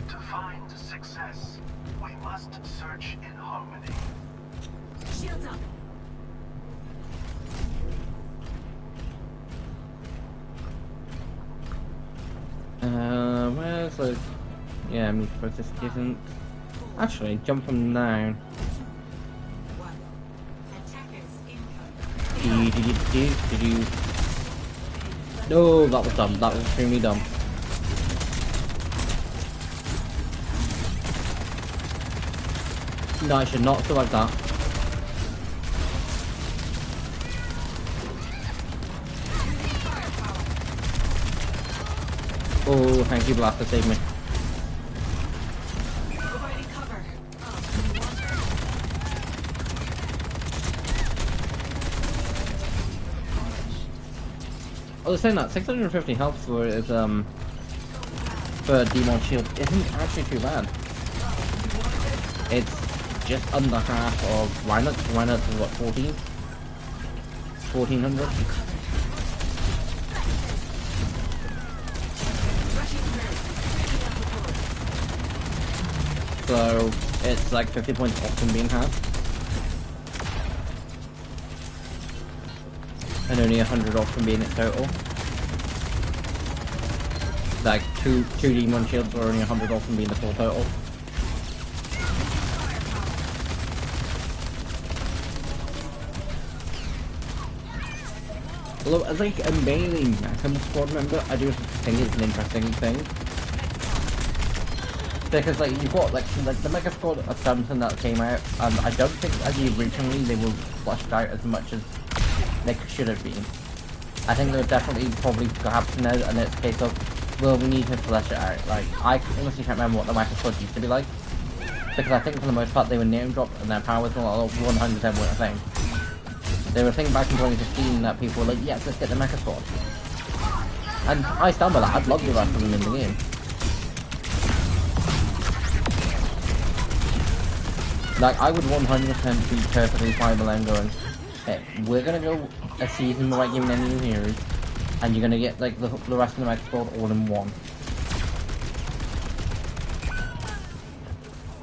To find success, we must search in harmony. Shields up. Where's the... Yeah, I suppose this isn't... Actually, jump them down. Did you... No, that was dumb. That was extremely dumb. No, I should not feel like that. Oh, thank you, Blaster, save me. I was saying that 650 health for Demon Shield isn't actually too bad. It's just under half of Rhinox. Rhinox is what, 14? 1400? So it's like 50 points off from being half. And only 100 off from being its total. Like two Demon Shields are only 100 off from being the full total. Although, as like a melee Macam squad member, I do think it's an interesting thing. Because like you've got like the Mega Squad of something that came out, and I don't think as originally they were fleshed out as much as they should have been. I think they're definitely probably perhaps now, and it's a case of, well, we need to flesh it out. Like I honestly can't remember what the Mega Squad used to be like, because I think for the most part they were name dropped and their powers were 100% weren't a thing. They were a thing back in 2015 that people were like, yes, let's get the Mega Squad, and I stand by that. I'd love the rest of them in the game. Like, I would 100% be perfectly fine with them going, hey, we're gonna go a season without giving any new heroes, and you're gonna get, like, the rest of the Mega Squad all in one.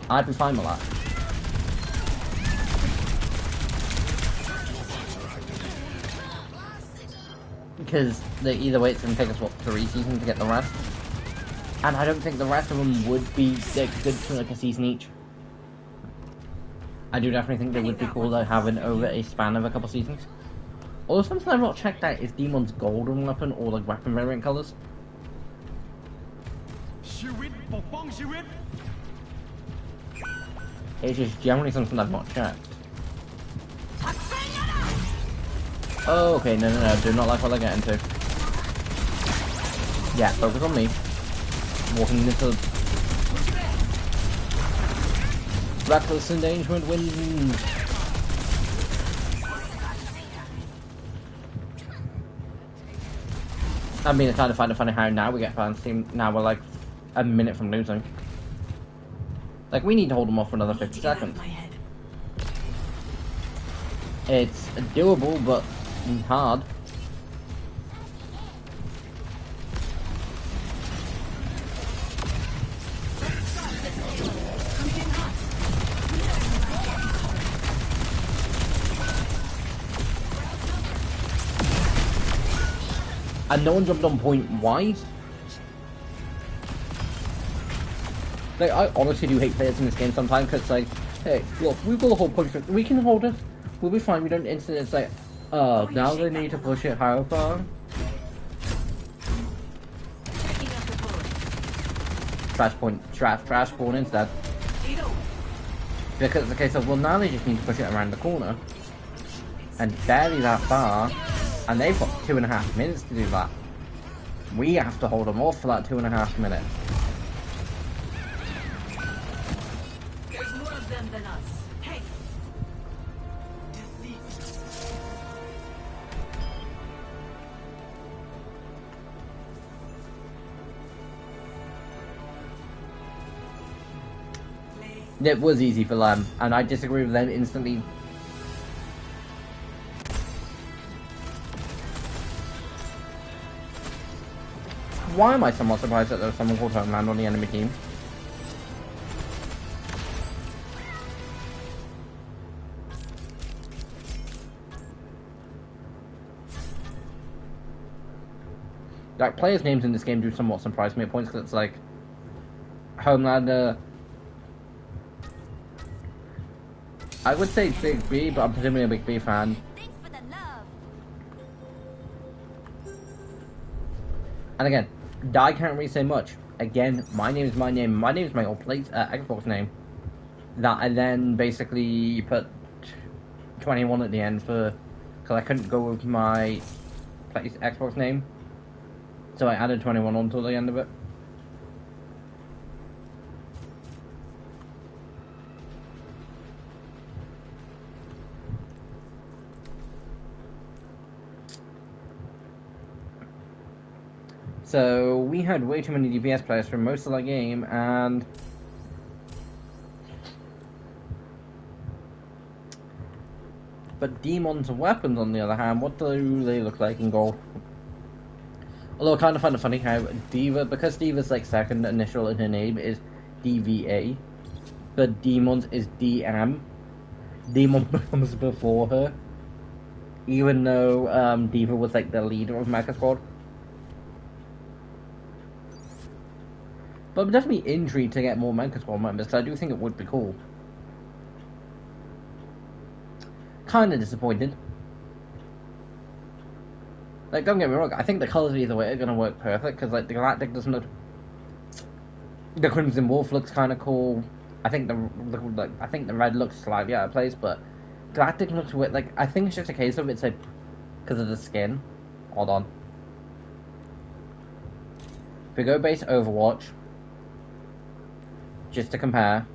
I'd be fine with that. Because either way, it's gonna take us, what, 3 seasons to get the rest? And I don't think the rest of them would be, like, good for, like, a season each. I do definitely think they would be cool to have it over a span of a couple seasons. Although something I've not checked out is Demon's golden weapon or like weapon variant colours. It's just generally something I've not checked. Oh, okay, no, do not like what I get into. Yeah, focus on me. Walking into reckless endangerment wins. I mean, it's kind of funny how now we get fans team. Now we're like a minute from losing. Like, we need to hold them off for another 50 seconds. It's doable, but hard. And no one jumped on point. Why? Like, I honestly do hate players in this game sometimes, because, like, hey, look, we've got a whole punch, we can hold it, we'll be fine, we don't instantly, it's like, oh, now they need to push it how far? Trash spawn instead. Because it's a case of, well, now they just need to push it around the corner. And barely that far. And they've got 2.5 minutes to do that. We have to hold them off for that 2.5 minutes. There's more of them than us. Hey! It was easy for them, and I disagree with them instantly. Why am I somewhat surprised that there was someone called Homeland on the enemy team? Like, players' names in this game do somewhat surprise me at points, because it's like Homelander. I would say Big B, but I'm presumably a Big B fan. Thanks for the love. And again, I can't really say much. Again, my name is my name. My name is my old place, Xbox name. That I then basically put 21 at the end for, because I couldn't go with my Xbox name. So I added 21 onto the end of it. So we had way too many DPS players for most of the game, and but Demon's weapons, on the other hand, what do they look like in gold? Although I kind of find it funny how Diva, because Diva's like second initial in her name is DVA, but Demon's is DM. Demon comes before her, even though Diva was like the leader of Mecha Squad. But I'm definitely intrigued to get more Mecha Squad members, because I do think it would be cool. Kinda disappointed. Like, don't get me wrong, I think the colours either way are gonna work perfect, because like the Galactic doesn't look... The Crimson Wolf looks kind of cool. I think I think the red looks slightly out of place, but Galactic looks weird. Like, I think it's just a case of it's like because of the skin. Hold on. If we go base Overwatch, just to compare.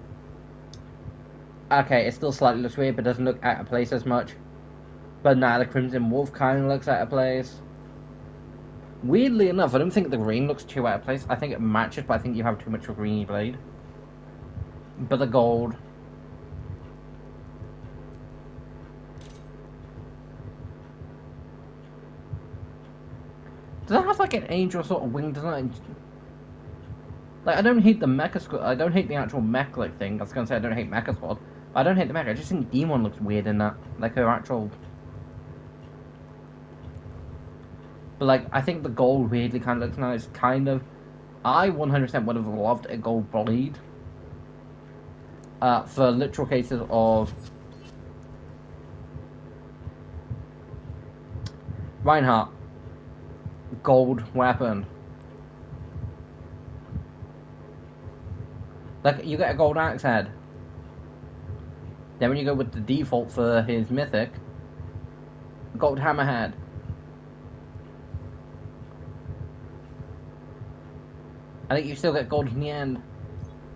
Okay, it still slightly looks weird, but doesn't look out of place as much. But now the Crimson Wolf kind of looks out of place. Weirdly enough, I don't think the green looks too out of place. I think it matches, but I think you have too much of a greeny blade. But the gold. Does that have like an angel sort of wing design? Like, I don't hate the mecha squad. I don't hate the actual mech like thing. I was gonna say I don't hate mecha squad. But I don't hate the mech. I just think Demon looks weird in that. Like her actual. But like, I think the gold weirdly kind of looks nice. Kind of. I 100% would have loved a gold blade. For literal cases of Reinhardt, gold weapon. Like, you get a gold axe head. Then when you go with the default for his mythic, gold hammerhead. I think you still get gold in the end.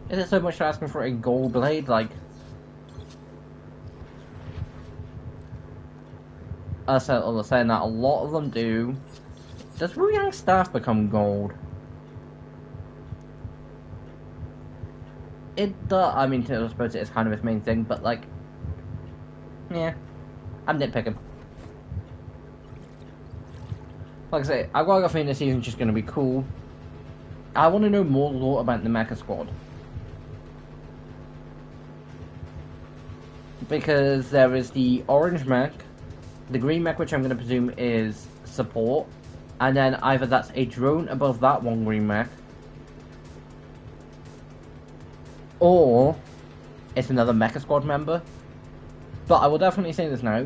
Is it so much to asking for a gold blade? Like, saying that a lot of them do. Does Wu Yang staff become gold? It does. I mean, I suppose it is kind of its main thing, but like, yeah, I'm nitpicking. Like I say, I've got a feeling this season's just going to be cool. I want to know more lore about the Mecha Squad. Because there is the orange mech, the green mech, which I'm going to presume is support, and then either that's a drone above that one green mech, or it's another Mecha Squad member. But I will definitely say this now.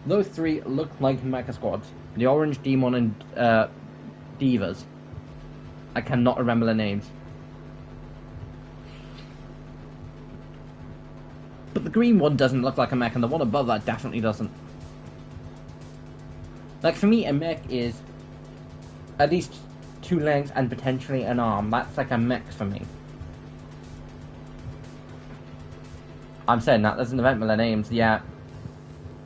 Those three look like Mecha Squads. The orange, Demon, and Divas. I cannot remember their names. But the green one doesn't look like a mech, and the one above that definitely doesn't. Like, for me, a mech is at least 2 legs and potentially an arm. That's like a mech for me. I'm saying that, there's an event with their names, yeah.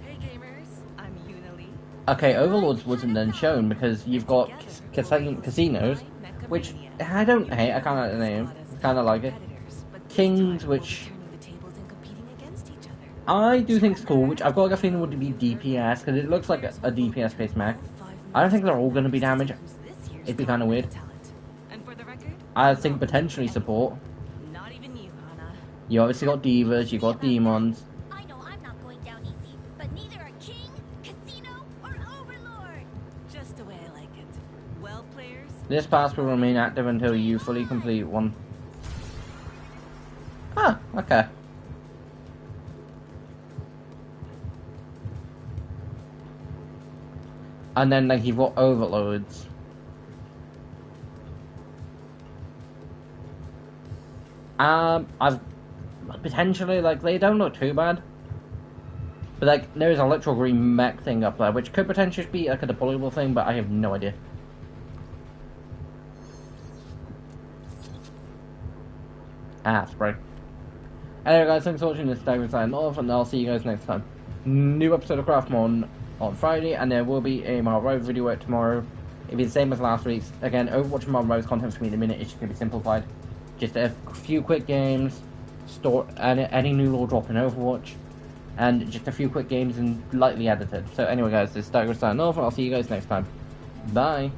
Hey gamers, I'm Unali. Okay, Overlords wasn't then shown because you've got casinos, which I don't hate, I kinda like the name, kinda like it. Kings, which I do think is cool, which I've got a feeling would be DPS, because it looks like a DPS based mech. I don't think they're all going to be damage. It'd be kind of weird. I think potentially support. You obviously got divas, you got demons. I know I'm not going down easy, but neither are King, Casino, or Overlord. Just the way I like it. Well, players. This pass will remain active until you fully complete one. Ah, okay. And then like you've got overloads. I've potentially, like, they don't look too bad. But like there's a literal green mech thing up there, which could potentially be like a deployable thing, but I have no idea. Spray. Anyway guys, thanks for watching this David signing off, and I'll see you guys next time. New episode of Craftmon on Friday, and there will be a Marvel video out tomorrow. It'll be the same as last week's. Again, Overwatch and Marvel's content for me in a minute is just going to be simplified. Just a few quick games, any new lore drop in Overwatch, and just a few quick games and lightly edited. So anyway guys, this is David signing off, and I'll see you guys next time. Bye!